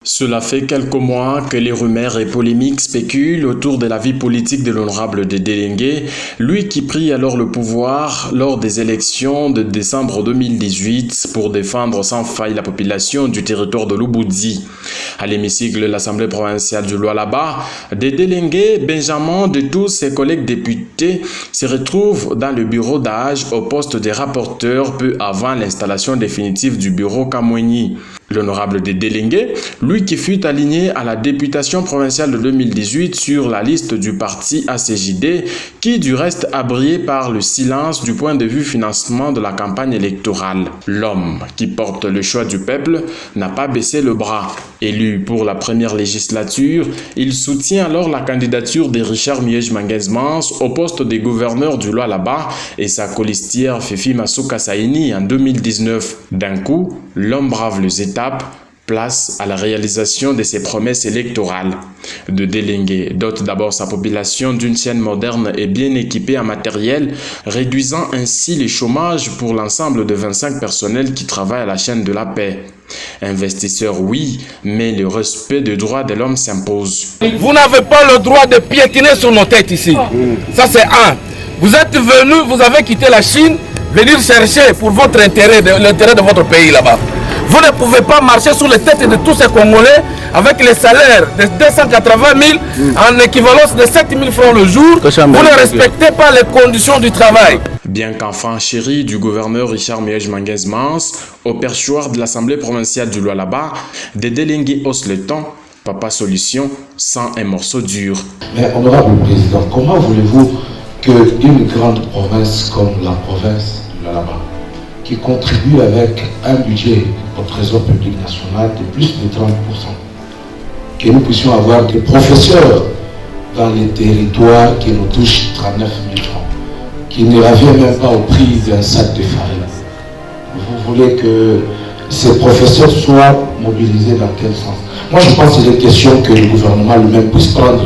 Cela fait quelques mois que les rumeurs et polémiques spéculent autour de la vie politique de l'honorable Dédé Lengue, lui qui prit alors le pouvoir lors des élections de décembre 2018 pour défendre sans faille la population du territoire de l'Ubuzi. À l'hémicycle de l'Assemblée provinciale du Lualaba, Dédé Lengue, Benjamin de tous ses collègues députés, se retrouve dans le bureau d'âge au poste de rapporteur peu avant l'installation définitive du bureau Kamweni. L'honorable Dédé Lengue, lui qui fut aligné à la députation provinciale de 2018 sur la liste du parti ACJD, qui du reste a brillé par le silence du point de vue financement de la campagne électorale. L'homme qui porte le choix du peuple n'a pas baissé le bras. Élu pour la première législature, il soutient alors la candidature de Richard Miege-Manguez-Mans au poste de gouverneur du Lualaba et sa colistière Fifi Masuka Saini en 2019. D'un coup, l'homme brave les étapes, place à la réalisation de ses promesses électorales. Dédé Lengue dote d'abord sa population d'une chaîne moderne et bien équipée en matériel, réduisant ainsi le chômage pour l'ensemble de 25 personnels qui travaillent à la chaîne de la paix. Investisseurs, oui, mais le respect des droits de l'homme s'impose. Vous n'avez pas le droit de piétiner sur nos têtes ici. Ça c'est un. Vous êtes venu, vous avez quitté la Chine, venir chercher pour votre intérêt, l'intérêt de votre pays là-bas. Vous ne pouvez pas marcher sous les têtes de tous ces Congolais avec les salaires de 280 000 en équivalence de 7 000 francs le jour. Vous ne respectez pas les conditions du travail. Bien qu'enfant chéri du gouverneur Richard Miege-Manguez-Mans, au perchoir de l'Assemblée provinciale du Lualaba, Dédé Lengue hausse le ton, papa solution, sans un morceau dur. Mais honorable président, comment voulez-vous qu'une grande province comme la province du Lualaba, qui contribue avec un budget au trésor public national de plus de 30%, que nous puissions avoir des professeurs dans les territoires qui nous touchent 39 000 francs, qui ne reviennent même pas au prix d'un sac de farine. Vous voulez que ces professeurs soient mobilisés dans quel sens? Moi je pense que c'est des questions que le gouvernement lui-même puisse prendre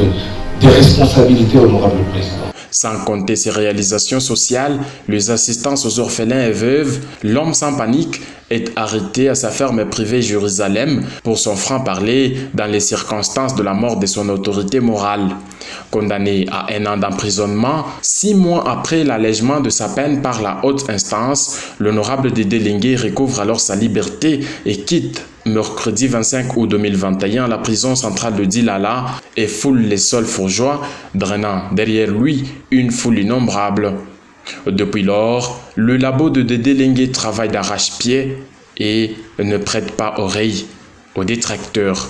des responsabilités, honorable président. Sans compter ses réalisations sociales, les assistances aux orphelins et veuves, l'homme sans panique est arrêté à sa ferme privée Jérusalem pour son franc-parler dans les circonstances de la mort de son autorité morale. Condamné à 1 an d'emprisonnement, 6 mois après l'allègement de sa peine par la haute instance, l'honorable Dédé Lengue recouvre alors sa liberté et quitte mercredi 25 août 2021 la prison centrale de Dilala et foule les sols fourgeois, drainant derrière lui une foule innombrable. Depuis lors, le labo de Dédé Lengue travaille d'arrache-pied et ne prête pas oreille aux détracteurs.